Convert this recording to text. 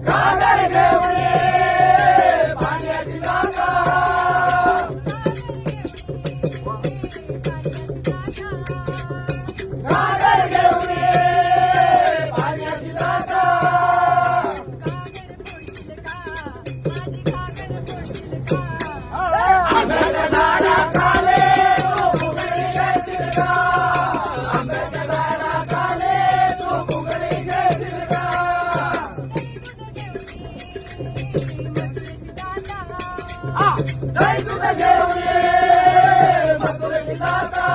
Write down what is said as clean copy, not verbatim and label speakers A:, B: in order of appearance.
A: घागर घेऊन ये पाण्याची जाता घागर घेऊन ये पाण्याची जाता आंब्याच्या झाडाखाली तू फुगडी घेशील का आंब्याच्या झाडाखाली तू फुगडी घेशील का दही दूध घेऊन ये मथुरेची दाता